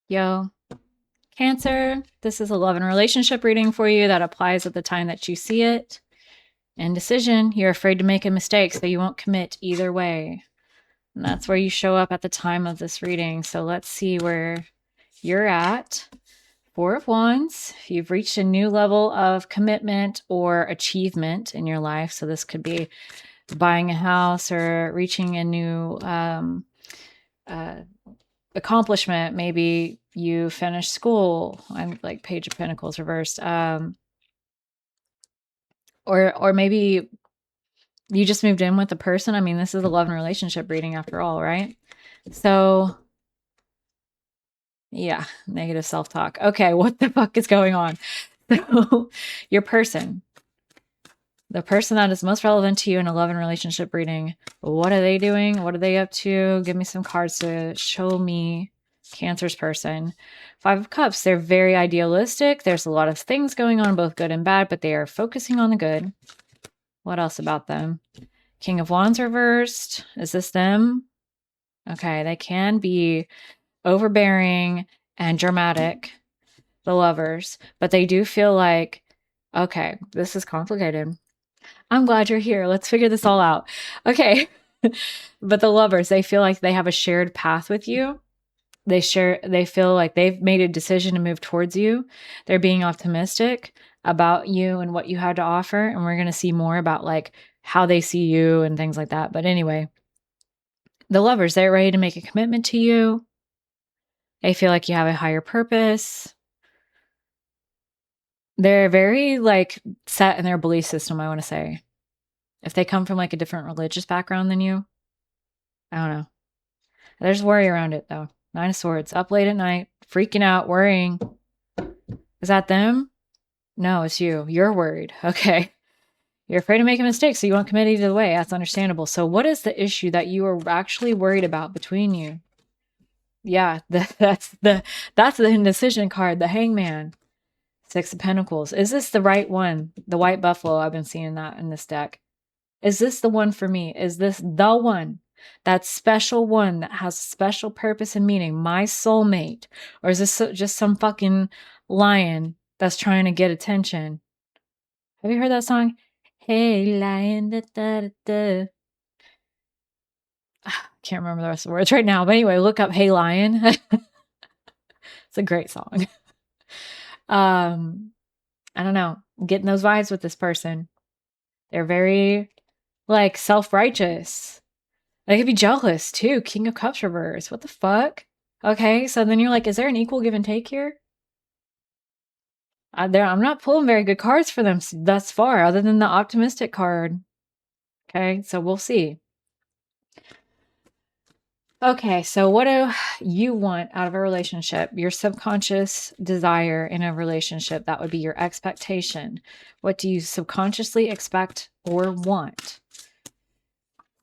Yo, Cancer, this is a love and relationship reading for you that applies at the time that you see it. Indecision, you're afraid to make a mistake, so you won't commit either way. And that's where you show up at the time of this reading. So let's see where you're at. Four of Wands, you've reached a new level of commitment or achievement in your life. So this could be buying a house or reaching a new uh, accomplishment. Maybe you finished school. I'm like Page of Pentacles reversed. Or maybe you just moved in with a person. I mean, this is a love and relationship reading after all, right? So yeah, negative self-talk. Okay, what the fuck is going on? So your person, the person that is most relevant to you in a love and relationship reading, what are they doing? What are they up to? Give me some cards to show me Cancer's person. Five of Cups, they're very idealistic. There's a lot of things going on, both good and bad, but they are focusing on the good. What else about them? King of Wands reversed. Is this them? Okay, they can be overbearing and dramatic, the lovers, but they do feel like, okay, this is complicated. I'm glad you're here. Let's figure this all out. Okay. But the lovers, they feel like they have a shared path with you. They feel like they've made a decision to move towards you. They're being optimistic about you and what you had to offer. And we're going to see more about like how they see you and things like that. But anyway, the lovers, they're ready to make a commitment to you. They feel like you have a higher purpose. They're very like set in their belief system, I want to say. If they come from like a different religious background than you, I don't know. There's worry around it though. Nine of Swords, up late at night, freaking out, worrying. Is that them? No, it's you. You're worried. Okay. You're afraid to make a mistake, so you won't commit either way. That's understandable. So what is the issue that you are actually worried about between you? Yeah, that's the indecision card, the Hangman. Six of Pentacles. Is this the right one? The White Buffalo, I've been seeing that in this deck. Is this the one for me? Is this the one? That special one that has special purpose and meaning, my soulmate? Or is this just some fucking lion that's trying to get attention? Have you heard that song? Hey, lion, da da da da. Can't remember the rest of the words right now. But anyway, look up Hey Lion. It's a great song. I don't know. I'm getting those vibes with this person. They're very like self-righteous. They could be jealous too. King of Cups reverse. What the fuck? Okay, so then you're like, is there an equal give and take here? I'm not pulling very good cards for them thus far, other than the optimistic card. Okay, so we'll see. Okay, so what do you want out of a relationship? Your subconscious desire in a relationship, that would be your expectation. What do you subconsciously expect or want?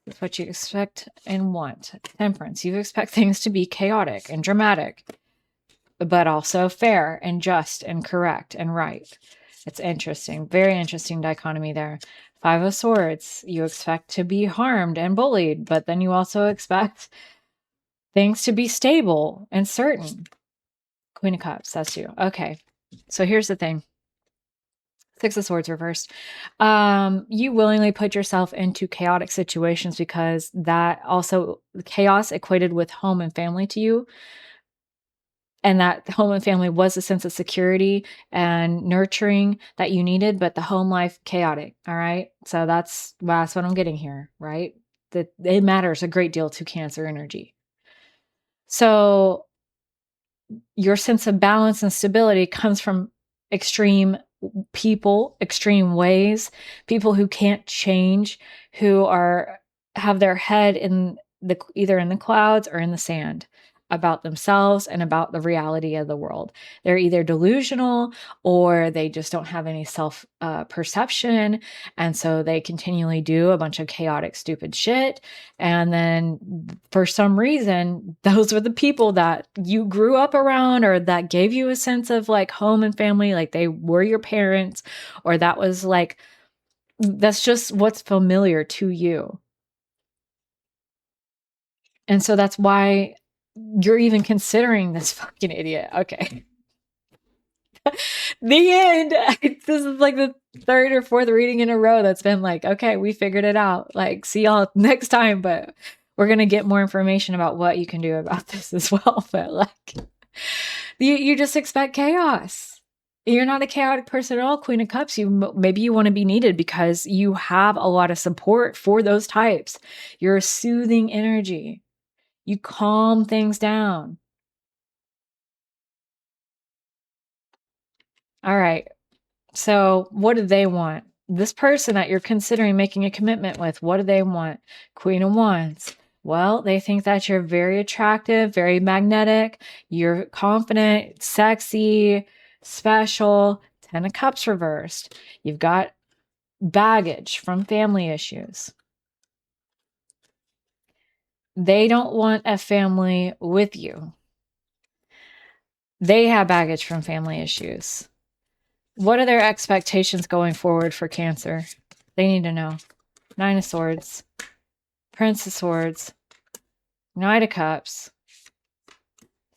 That's what you expect and want. Temperance, you expect things to be chaotic and dramatic, but also fair and just and correct and right. It's interesting. Very interesting dichotomy there. Five of Swords, you expect to be harmed and bullied, but then you also expect things to be stable and certain. Queen of Cups, that's you. Okay, so here's the thing. Six of Swords reversed. You willingly put yourself into chaotic situations because that also chaos equated with home and family to you. And that home and family was a sense of security and nurturing that you needed, but the home life chaotic. All right. So that's what I'm getting here, right? That it matters a great deal to Cancer energy. So your sense of balance and stability comes from extreme people, extreme ways, people who can't change, who have their head in either in the clouds or in the sand about themselves and about the reality of the world. They're either delusional or they just don't have any self perception, and so they continually do a bunch of chaotic, stupid shit. And then for some reason, those were the people that you grew up around or that gave you a sense of like home and family, like they were your parents, or that was like, that's just what's familiar to you. And so that's why you're even considering this fucking idiot. Okay. The end. This is like the third or fourth reading in a row that's been like, okay, we figured it out. Like, see y'all next time, but we're going to get more information about what you can do about this as well. But like, you just expect chaos. You're not a chaotic person at all, Queen of Cups. Maybe you want to be needed because you have a lot of support for those types. You're a soothing energy. You calm things down. All right. So, what do they want? This person that you're considering making a commitment with, what do they want? Queen of Wands. Well, they think that you're very attractive, very magnetic, you're confident, sexy, special. 10 of Cups reversed. You've got baggage from family issues. They don't want a family with you. They have baggage from family issues. What are their expectations going forward for Cancer? They need to know. 9 of Swords, Prince of Swords, Knight of Cups,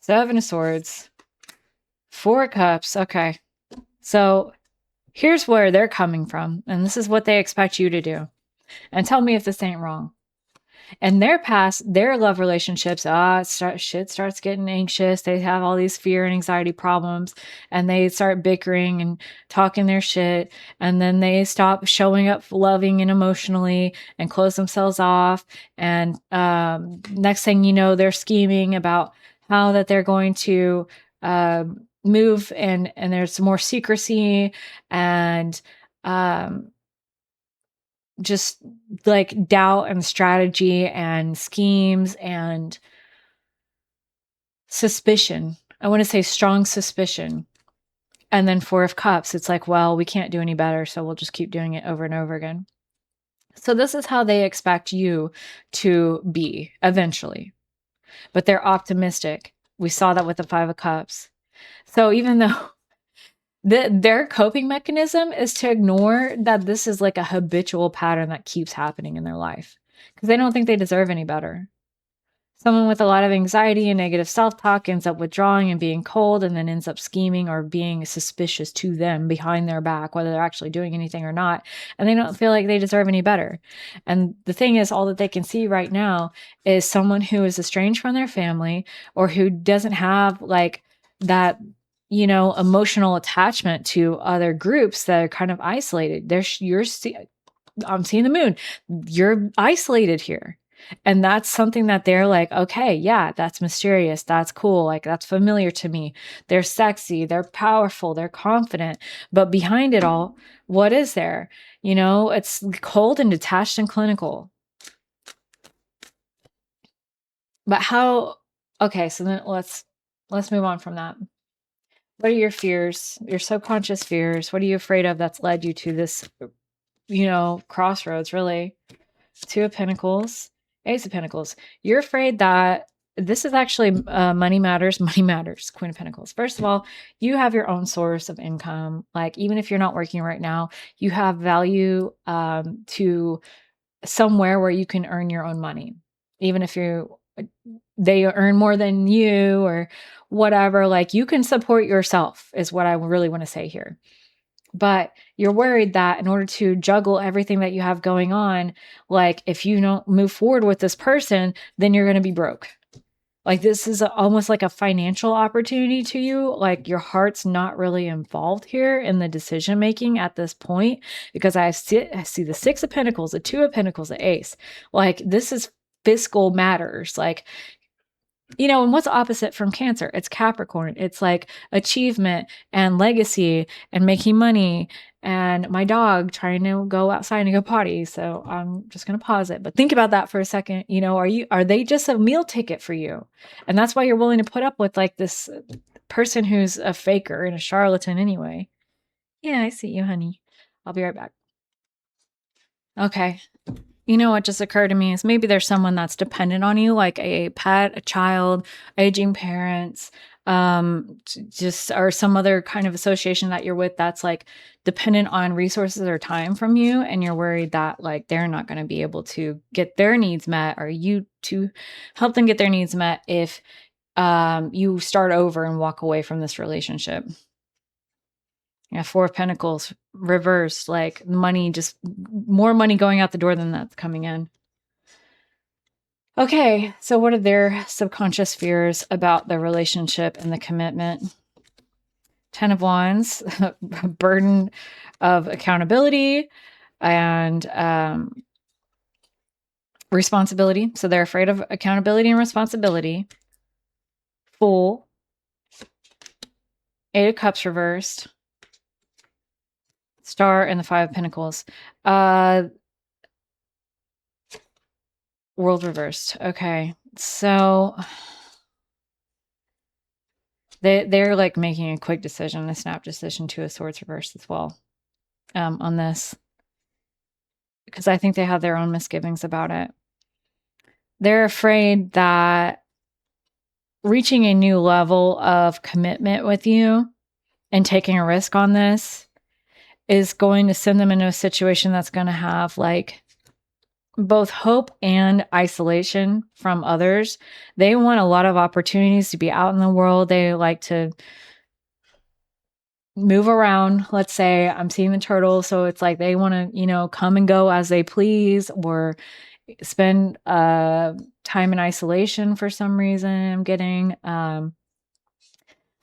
7 of Swords, 4 of Cups. Okay. So here's where they're coming from, and this is what they expect you to do. And tell me if this ain't wrong. And their past, their love relationships, shit starts getting anxious. They have all these fear and anxiety problems, and they start bickering and talking their shit. And then they stop showing up loving and emotionally and close themselves off. And next thing you know, they're scheming about how that they're going to move, and there's more secrecy and just like doubt and strategy and schemes and suspicion. I want to say strong suspicion. And then 4 of Cups, it's like, well, we can't do any better, so we'll just keep doing it over and over again. So this is how they expect you to be eventually. But they're optimistic. We saw that with the 5 of Cups. So even though their coping mechanism is to ignore that this is like a habitual pattern that keeps happening in their life, because they don't think they deserve any better. Someone with a lot of anxiety and negative self-talk ends up withdrawing and being cold, and then ends up scheming or being suspicious to them behind their back, whether they're actually doing anything or not. And they don't feel like they deserve any better. And the thing is, all that they can see right now is someone who is estranged from their family, or who doesn't have like that, emotional attachment to other groups that are kind of isolated. I'm seeing the moon. You're isolated here. And that's something that they're like, okay, yeah, that's mysterious. That's cool. Like, that's familiar to me. They're sexy. They're powerful. They're confident. But behind it all, what is there? It's cold and detached and clinical. But okay, so then let's move on from that. What are your fears, your subconscious fears? What are you afraid of that's led you to this, crossroads, really? 2 of Pentacles, Ace of Pentacles. You're afraid that this is actually money matters. Money matters, Queen of Pentacles. First of all, you have your own source of income. Like, even if you're not working right now, you have value to somewhere where you can earn your own money. Even if they earn more than you or whatever, like, you can support yourself is what I really want to say here. But you're worried that in order to juggle everything that you have going on, like, if you don't move forward with this person, then you're going to be broke. Like, this is almost like a financial opportunity to you. Like, your heart's not really involved here in the decision making at this point, because I see the 6 of Pentacles, the 2 of Pentacles, the Ace. Like, this is fiscal matters. Like, and what's opposite from Cancer? It's Capricorn. It's like achievement and legacy and making money and my dog trying to go outside and go potty. So I'm just going to pause it. But think about that for a second. Are they just a meal ticket for you? And that's why you're willing to put up with like this person who's a faker and a charlatan anyway. Yeah, I see you, honey. I'll be right back. Okay. What just occurred to me is maybe there's someone that's dependent on you, like a pet, a child, aging parents, just or some other kind of association that you're with that's like dependent on resources or time from you, and you're worried that like they're not going to be able to get their needs met, or you to help them get their needs met if you start over and walk away from this relationship. Yeah, Four of Pentacles reversed, like money, just more money going out the door than that's coming in. Okay, so what are their subconscious fears about the relationship and the commitment? 10 of Wands, burden of accountability and responsibility. So they're afraid of accountability and responsibility. Fool. 8 of Cups reversed. Star and the 5 of Pentacles. World reversed. Okay. So they're like making a quick decision, a snap decision. 2 of Swords reversed as well on this. Because I think they have their own misgivings about it. They're afraid that reaching a new level of commitment with you and taking a risk on this is going to send them into a situation that's going to have like both hope and isolation from others. They want a lot of opportunities to be out in the world. They like to move around. Let's say I'm seeing the turtle. So it's like they want to, come and go as they please or spend time in isolation for some reason. I'm getting, so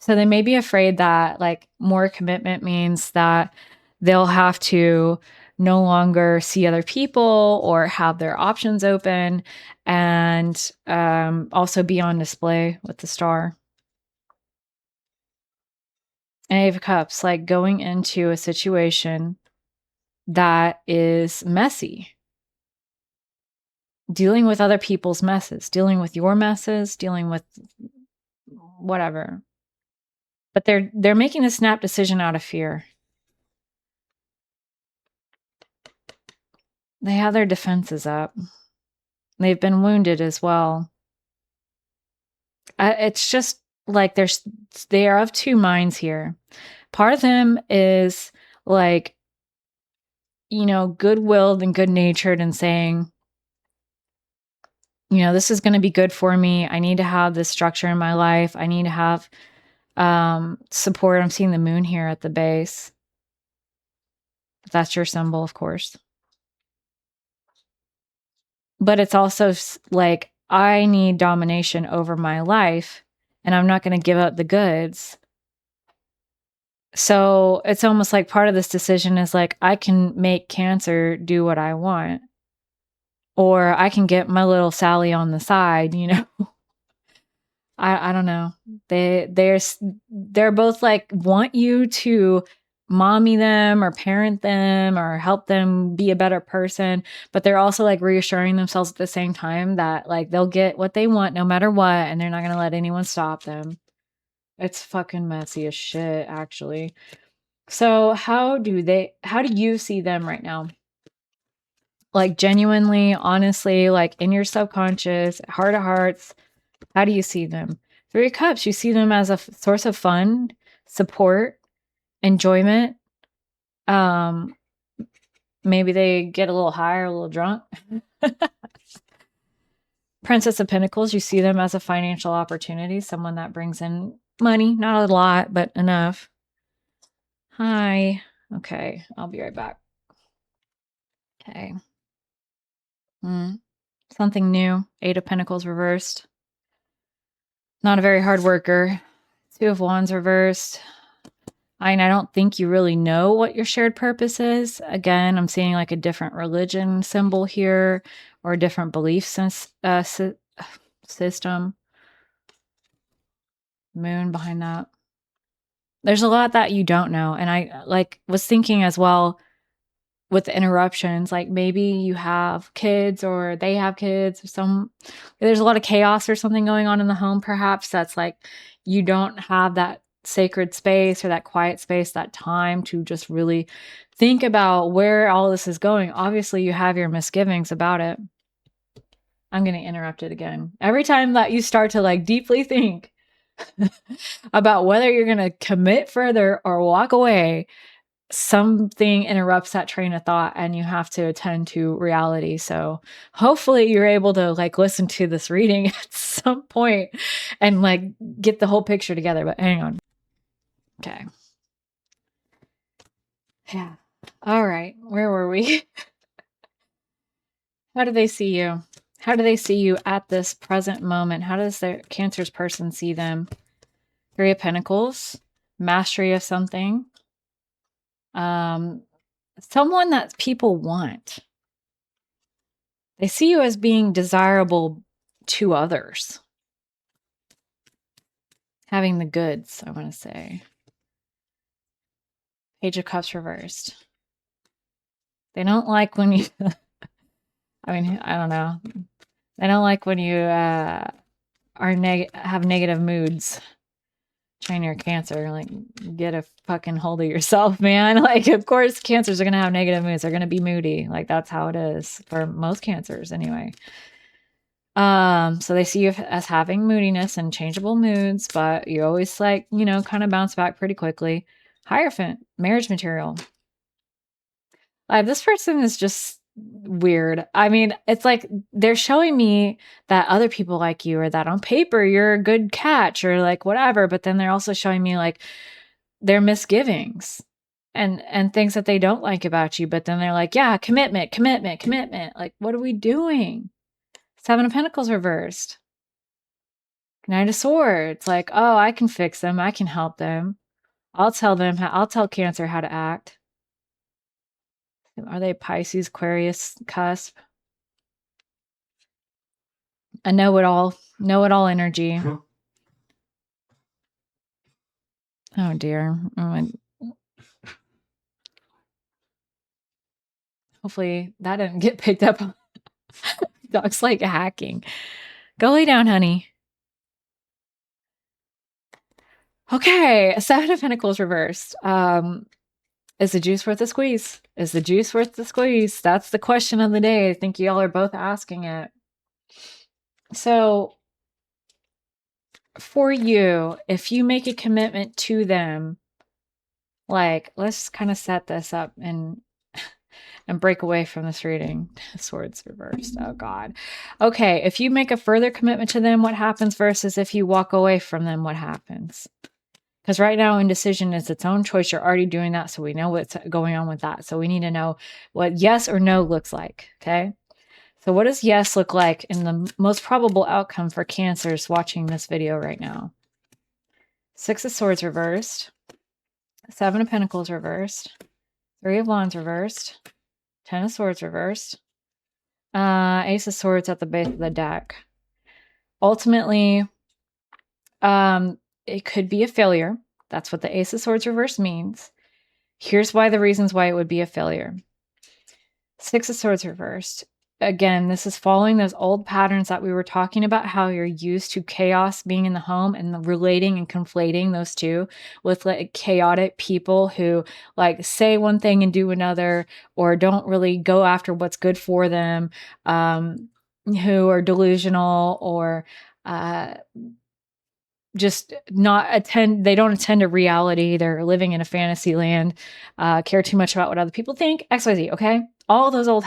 they may be afraid that like more commitment means that they'll have to no longer see other people or have their options open and also be on display with the Star. And 8 of Cups, like going into a situation that is messy. Dealing with other people's messes, dealing with your messes, dealing with whatever. But they're making a snap decision out of fear. They have their defenses up. They've been wounded as well. It's just like they are of two minds here. Part of them is like, good-willed and good-natured and saying, this is going to be good for me. I need to have this structure in my life. I need to have support. I'm seeing the moon here at the base. That's your symbol, of course. But it's also like, I need domination over my life and I'm not going to give up the goods. So it's almost like part of this decision is like, I can make Cancer do what I want, or I can get my little Sally on the side, I don't know. They're both like want you to mommy them or parent them or help them be a better person, but they're also like reassuring themselves at the same time that like they'll get what they want no matter what and they're not going to let anyone stop them. It's fucking messy as shit, actually. So how do you see them right now? Like genuinely, honestly, like in your subconscious, heart of hearts, how do you see them? 3 of Cups, you see them as a source of fun, support, enjoyment. Maybe they get a little high or a little drunk. Princess of Pentacles, you see them as a financial opportunity, someone that brings in money, not a lot, but enough. Hi. Okay, I'll be right back. Okay. Something new. 8 of Pentacles reversed. Not a very hard worker. 2 of Wands reversed. I don't think you really know what your shared purpose is. Again, I'm seeing like a different religion symbol here or a different belief system. Moon behind that. There's a lot that you don't know. And I was thinking as well with the interruptions, like maybe you have kids or they have kids or there's a lot of chaos or something going on in the home. Perhaps that's like, you don't have that sacred space or that quiet space, that time to just really think about where all this is going. Obviously you have your misgivings about it. I'm going to interrupt it again. Every time that you start to like deeply think about whether you're going to commit further or walk away, something interrupts that train of thought and you have to attend to reality. So hopefully you're able to like listen to this reading at some point and like get the whole picture together. But hang on. Okay. Yeah. All right. Where were we? How do they see you? How do they see you at this present moment? How does the Cancer's person see them? Three of Pentacles, mastery of something. Someone that people want. They see you as being desirable to others. Having the goods, I want to say. Page of Cups reversed. They don't like when you, I mean, I don't know. They don't like when you have negative moods. Trying your Cancer, like, get a fucking hold of yourself, man. Like, of course, Cancers are going to have negative moods. They're going to be moody. Like, that's how it is for most Cancers anyway. So they see you as having moodiness and changeable moods, but you always like, you know, kind of bounce back pretty quickly. Hierophant, marriage material. This person is just weird. I mean, it's like they're showing me that other people like you or that on paper you're a good catch or like whatever, but then they're also showing me like their misgivings and things that they don't like about you, but then they're like, yeah, commitment, commitment, commitment. Like, what are we doing? Seven of Pentacles reversed. Knight of Swords. Like, oh, I can fix them. I can help them. I'll tell Cancer how to act. Are they Pisces, Aquarius, cusp? A know-it-all energy. Oh dear. Hopefully that didn't get picked up. Dog's like hacking. Go lay down, honey. Okay, Seven of Pentacles reversed. Is the juice worth the squeeze? Is the juice worth the squeeze? That's the question of the day. I think y'all are both asking it. So for you, if you make a commitment to them, like, let's kind of set this up and break away from this reading. Swords reversed. Oh God. Okay, if you make a further commitment to them, what happens versus if you walk away from them, what happens? Because right now indecision is its own choice. You're already doing that, so we know what's going on with that. So we need to know what yes or no looks like, okay? So what does yes look like in the most probable outcome for Cancers watching this video right now? Six of Swords reversed. Seven of Pentacles reversed. Three of Wands reversed. Ten of Swords reversed. Ace of Swords at the base of the deck. Ultimately, it could be a failure. That's what the Ace of Swords reversed means. Here's why the reasons why it would be a failure. Six of Swords reversed. Again, this is following those old patterns that we were talking about, how you're used to chaos being in the home and relating and conflating those two with like chaotic people who like say one thing and do another, or don't really go after what's good for them, who are delusional or just they don't attend to reality. They're living in a fantasy land, care too much about what other people think, XYZ, okay? All those old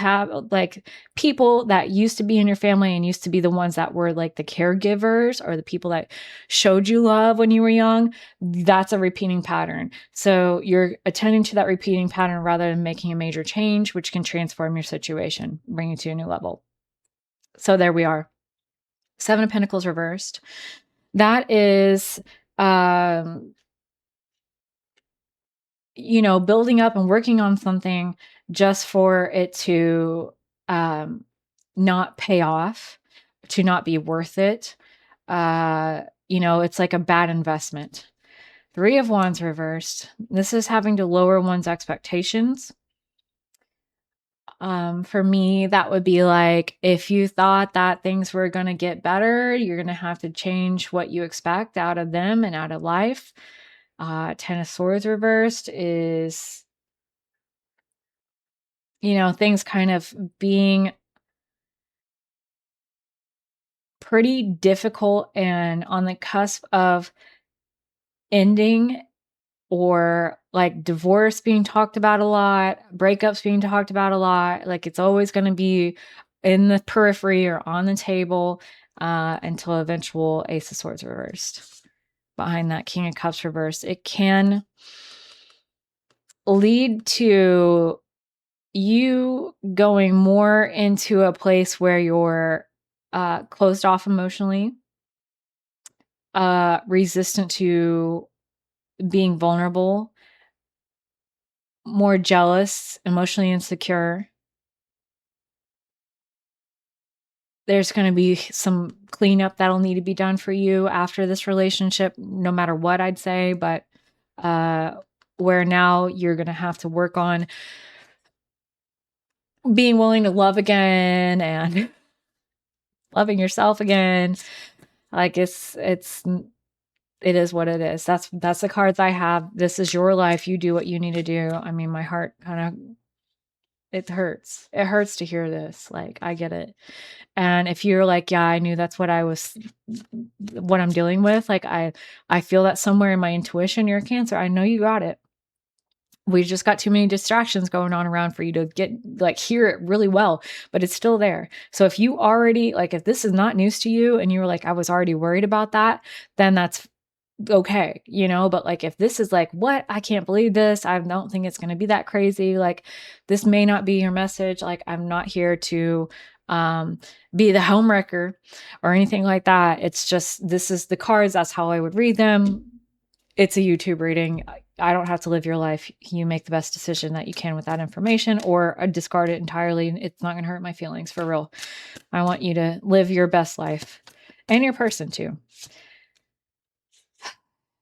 like people that used to be in your family and used to be the ones that were like the caregivers or the people that showed you love when you were young, that's a repeating pattern. So you're attending to that repeating pattern rather than making a major change, which can transform your situation, bring you to a new level. So there we are. Seven of Pentacles reversed. That is, you know, building up and working on something just for it to not pay off, to not be worth it. You know, it's like a bad investment. Three of Wands reversed. This is having to lower one's expectations. For me, that would be like, if you thought that things were going to get better, you're going to have to change what you expect out of them and out of life. Ten of Swords reversed is, you know, things kind of being pretty difficult and on the cusp of ending or like divorce being talked about a lot, breakups being talked about a lot. Like it's always going to be in the periphery or on the table until eventual Ace of Swords reversed. Behind that King of Cups reversed, it can lead to you going more into a place where you're closed off emotionally, resistant to being vulnerable, more jealous, emotionally insecure. There's going to be some cleanup that'll need to be done for you after this relationship, no matter what, I'd say. But where now you're going to have to work on being willing to love again and loving yourself again. Like it is what it is. That's the cards I have. This is your life. You do what you need to do. I mean, my heart kind of, it hurts. It hurts to hear this. Like, I get it. And if you're like, yeah, I knew that's what I'm dealing with. Like, I feel that somewhere in my intuition, you're a Cancer. I know you got it. We just got too many distractions going on around for you to hear it really well, but it's still there. So if you already, like, if this is not news to you and you were like, I was already worried about that, then that's okay, but like if this is like, what, I can't believe this, I don't think it's going to be that crazy, like this may not be your message. Like, I'm not here to be the homewrecker or anything like that. It's just, this is the cards, that's how I would read them. It's a YouTube reading. I don't have to live your life. You make the best decision that you can with that information, or discard it entirely. It's not going to hurt my feelings, for real. I want you to live your best life, and your person too.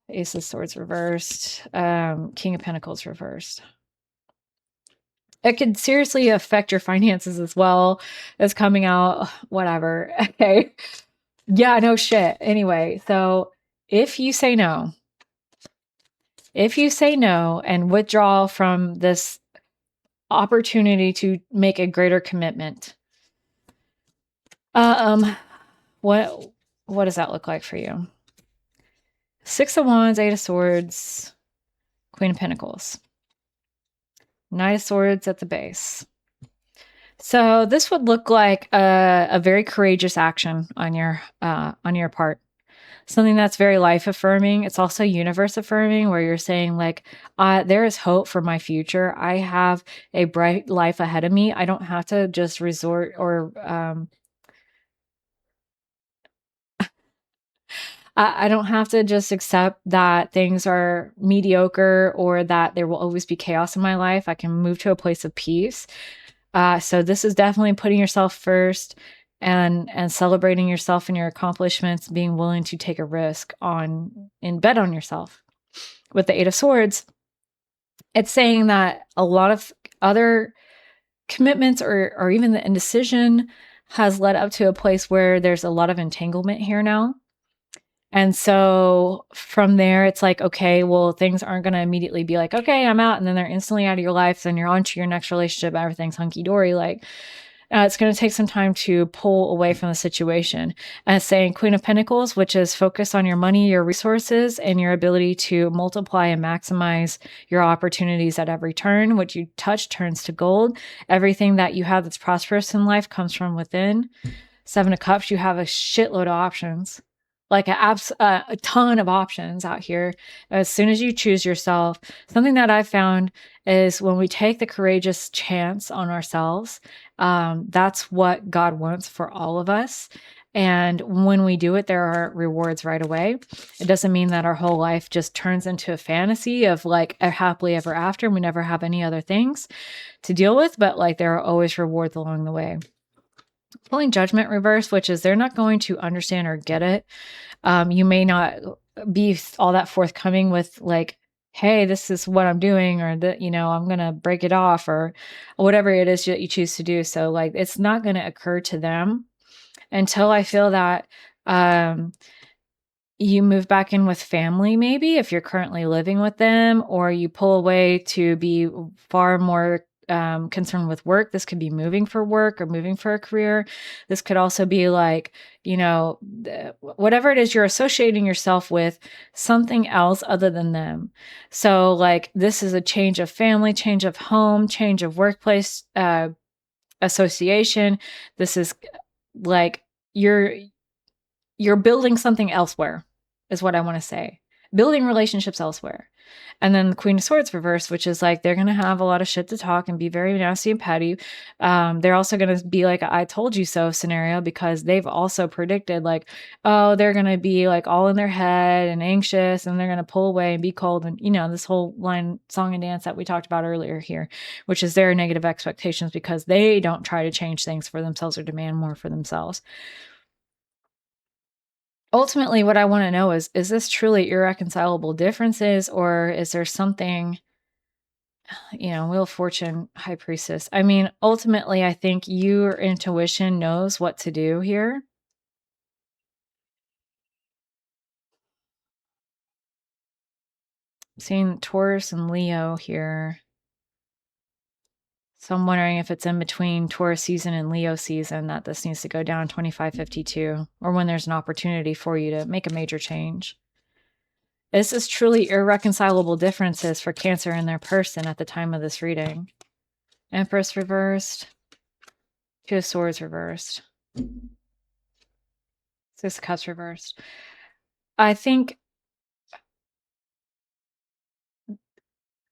Ace of Swords reversed. King of Pentacles reversed. It could seriously affect your finances as well as coming out. Whatever. Okay. Yeah, no shit. Anyway, so if you say no and withdraw from this opportunity to make a greater commitment, what does that look like for you? Six of Wands, Eight of Swords, Queen of Pentacles, Knight of Swords at the base. So this would look like a very courageous action on your part. Something that's very life affirming. It's also universe affirming, where you're saying like, there is hope for my future. I have a bright life ahead of me. I don't have to just resort or I don't have to just accept that things are mediocre or that there will always be chaos in my life. I can move to a place of peace. So this is definitely putting yourself first and celebrating yourself and your accomplishments, being willing to take a risk and bet on yourself. With the Eight of Swords, it's saying that a lot of other commitments or even the indecision has led up to a place where there's a lot of entanglement here now. And so from there, it's like, okay, well, things aren't going to immediately be like, okay, I'm out. And then they're instantly out of your life. Then you're on to your next relationship. Everything's hunky dory. Like, it's going to take some time to pull away from the situation. And it's saying Queen of Pentacles, which is focus on your money, your resources, and your ability to multiply and maximize your opportunities at every turn. What you touch turns to gold. Everything that you have that's prosperous in life comes from within. Seven of Cups, you have a shitload of options. Like a ton of options out here. As soon as you choose yourself, something that I've found is when we take the courageous chance on ourselves, that's what God wants for all of us. And when we do it, there are rewards right away. It doesn't mean that our whole life just turns into a fantasy of like a happily ever after, and we never have any other things to deal with, but like there are always rewards along the way. Pulling Judgment reverse, which is they're not going to understand or get it. You may not be all that forthcoming with like, hey, this is what I'm doing, or that, I'm going to break it off, or whatever it is that you choose to do. So like, it's not going to occur to them until I feel that, you move back in with family, maybe if you're currently living with them, or you pull away to be far more concerned with work. This could be moving for work or moving for a career. This could also be like, whatever it is you're associating yourself with, something else other than them. So, like, this is a change of family, change of home, change of workplace, association. This is like you're building something elsewhere, is what I want to say. Building relationships elsewhere. And then the Queen of Swords reversed, which is like they're going to have a lot of shit to talk and be very nasty and petty. They're also going to be like a I told you so scenario, because they've also predicted like, oh, they're going to be like all in their head and anxious, and they're going to pull away and be cold. And, this whole line, song and dance that we talked about earlier here, which is their negative expectations because they don't try to change things for themselves or demand more for themselves. Ultimately, what I want to know is this truly irreconcilable differences, or is there something, Wheel of Fortune, High Priestess? I mean, ultimately, I think your intuition knows what to do here. Seeing Taurus and Leo here. So I'm wondering if it's in between Taurus season and Leo season that this needs to go down 2552, or when there's an opportunity for you to make a major change. This is truly irreconcilable differences for Cancer and their person at the time of this reading. Empress reversed. Two of Swords reversed. Six of Cups reversed. I think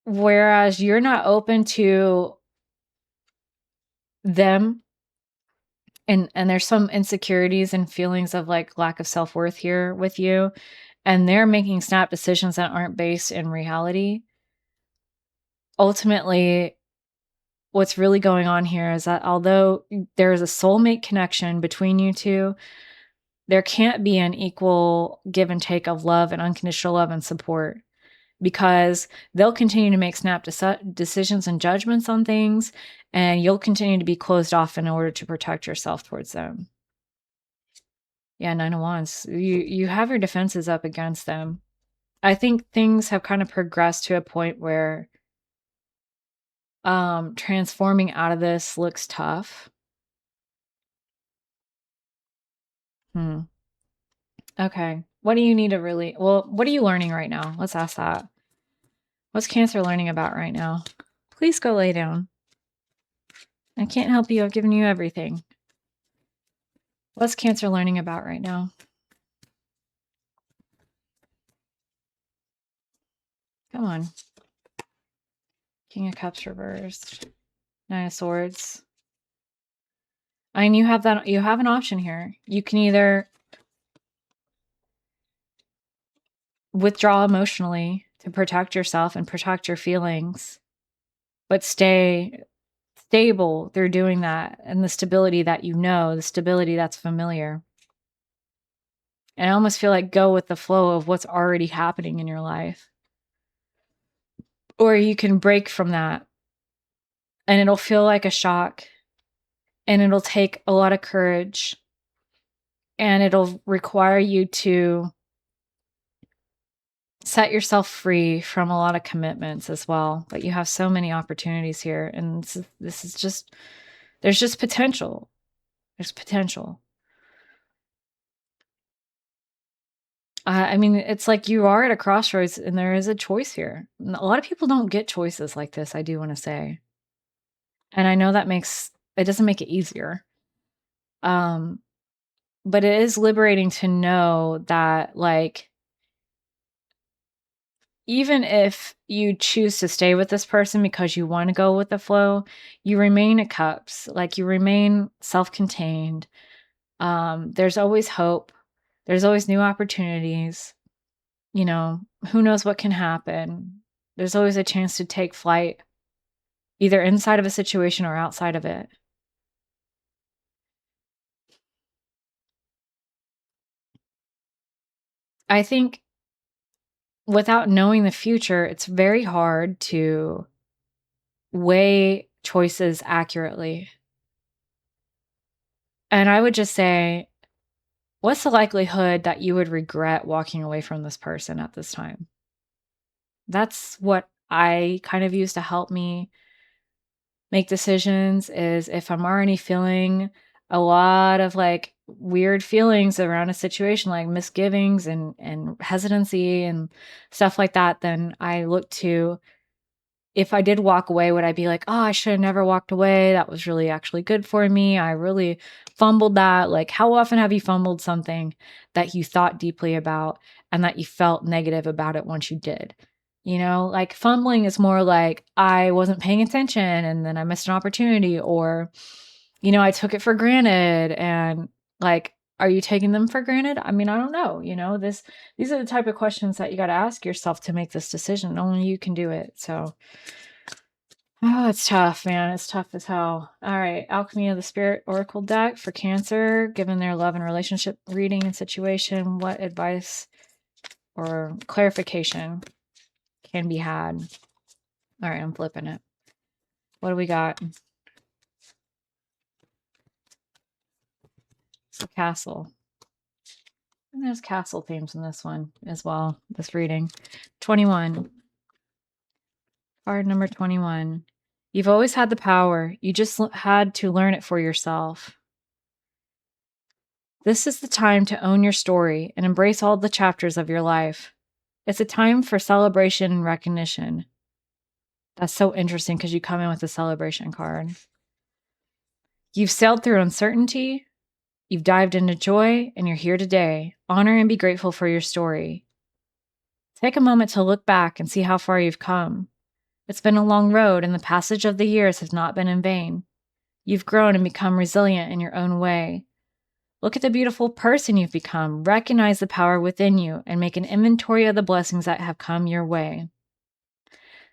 whereas you're not open to them, and there's some insecurities and feelings of like lack of self-worth here with you, and they're making snap decisions that aren't based in reality. Ultimately, what's really going on here is that although there is a soulmate connection between you two, there can't be an equal give and take of love and unconditional love and support, because they'll continue to make snap decisions and judgments on things, and you'll continue to be closed off in order to protect yourself towards them. Yeah, Nine of Wands. You have your defenses up against them. I think things have kind of progressed to a point where transforming out of this looks tough. Okay. What do you need to what are you learning right now? Let's ask that. What's Cancer learning about right now? Please go lay down. I can't help you. I've given you everything. What's Cancer learning about right now? Come on. King of Cups reversed. Nine of Swords. And you have an option here. You can either withdraw emotionally to protect yourself and protect your feelings, but stay stable through doing that, and the stability that the stability that's familiar. And I almost feel like go with the flow of what's already happening in your life. Or you can break from that, and it'll feel like a shock, and it'll take a lot of courage, and it'll require you to set yourself free from a lot of commitments as well. But you have so many opportunities here, and this is just, there's just potential. There's potential. I mean, it's like you are at a crossroads, and there is a choice here. A lot of people don't get choices like this, I do want to say. And I know that it doesn't make it easier. But it is liberating to know that, like, even if you choose to stay with this person because you want to go with the flow, you remain at Cups. Like, you remain self-contained. There's always hope. There's always new opportunities. Who knows what can happen. There's always a chance to take flight, either inside of a situation or outside of it. I think without knowing the future, it's very hard to weigh choices accurately. And I would just say, what's the likelihood that you would regret walking away from this person at this time? That's what I kind of use to help me make decisions is if I'm already feeling a lot of like weird feelings around a situation, like misgivings and hesitancy and stuff like that, then I look to, if I did walk away, would I be like, oh, I should have never walked away? That was really actually good for me. I really fumbled that. Like, how often have you fumbled something that you thought deeply about and that you felt negative about it once you did? Like fumbling is more like I wasn't paying attention and then I missed an opportunity, or, I took it for granted. And like, are you taking them for granted? I mean, I don't know. These are the type of questions that you got to ask yourself to make this decision. Only you can do it. So, oh, it's tough, man. It's tough as hell. All right. Alchemy of the Spirit Oracle deck for Cancer. Given their love and relationship reading and situation, what advice or clarification can be had? All right. I'm flipping it. What do we got? It's a castle. And there's castle themes in this one as well, this reading. 21. Card number 21. You've always had the power. You just had to learn it for yourself. This is the time to own your story and embrace all the chapters of your life. It's a time for celebration and recognition. That's so interesting because you come in with a celebration card. You've sailed through uncertainty, you've dived into joy, and you're here today. Honor and be grateful for your story. Take a moment to look back and see how far you've come. It's been a long road, and the passage of the years has not been in vain. You've grown and become resilient in your own way. Look at the beautiful person you've become. Recognize the power within you and make an inventory of the blessings that have come your way.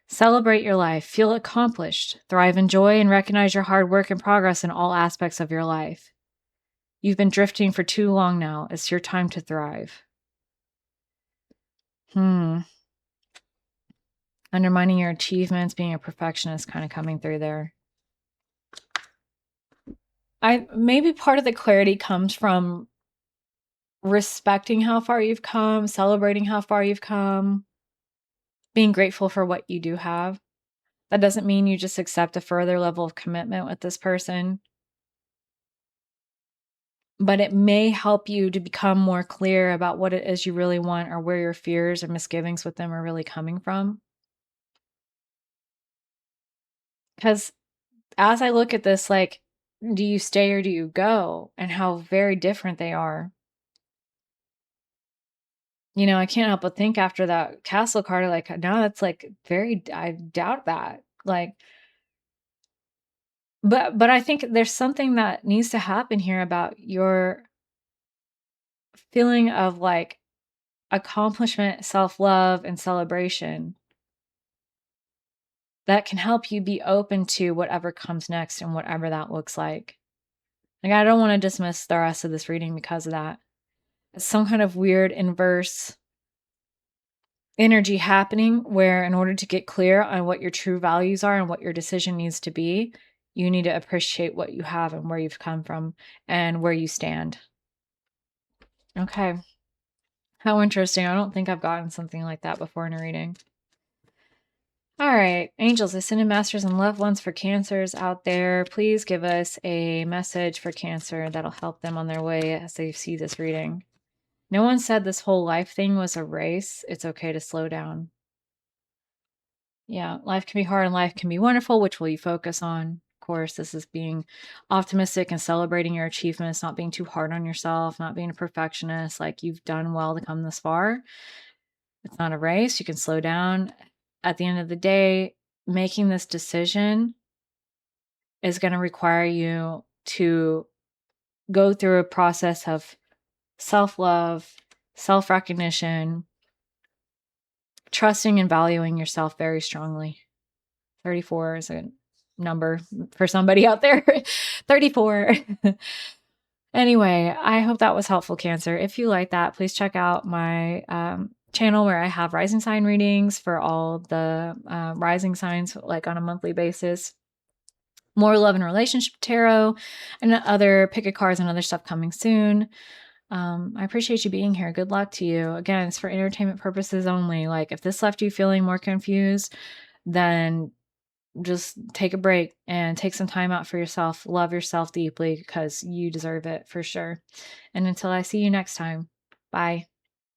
Celebrate your life. Feel accomplished. Thrive in joy and recognize your hard work and progress in all aspects of your life. You've been drifting for too long now. It's your time to thrive. Undermining your achievements, being a perfectionist kind of coming through there. Maybe part of the clarity comes from respecting how far you've come, celebrating how far you've come, being grateful for what you do have. That doesn't mean you just accept a further level of commitment with this person, but it may help you to become more clear about what it is you really want or where your fears or misgivings with them are really coming from. Because as I look at this, like, do you stay or do you go? And how very different they are. I can't help but think after that castle card, like, no, that's like I doubt that. Like, but I think there's something that needs to happen here about your feeling of like accomplishment, self-love, and celebration that can help you be open to whatever comes next and whatever that looks like. Like, I don't want to dismiss the rest of this reading because of that. It's some kind of weird inverse energy happening where in order to get clear on what your true values are and what your decision needs to be, you need to appreciate what you have and where you've come from and where you stand. Okay. How interesting. I don't think I've gotten something like that before in a reading. All right, angels, ascended masters, and loved ones for Cancers out there, please give us a message for Cancer that'll help them on their way as they see this reading. No one said this whole life thing was a race. It's okay to slow down. Yeah, life can be hard and life can be wonderful. Which will you focus on? Of course, this is being optimistic and celebrating your achievements, not being too hard on yourself, not being a perfectionist. Like, you've done well to come this far. It's not a race. You can slow down. At the end of the day, making this decision is going to require you to go through a process of self-love, self-recognition, trusting and valuing yourself very strongly. 34 is a number for somebody out there. 34. Anyway, I hope that was helpful, Cancer. If you like that, please check out my channel where I have rising sign readings for all the rising signs, like on a monthly basis. More love and relationship tarot and other pick a cards and other stuff coming soon. I appreciate you being here. Good luck to you. Again, it's for entertainment purposes only. Like, if this left you feeling more confused, then just take a break and take some time out for yourself. Love yourself deeply because you deserve it for sure. And until I see you next time, bye.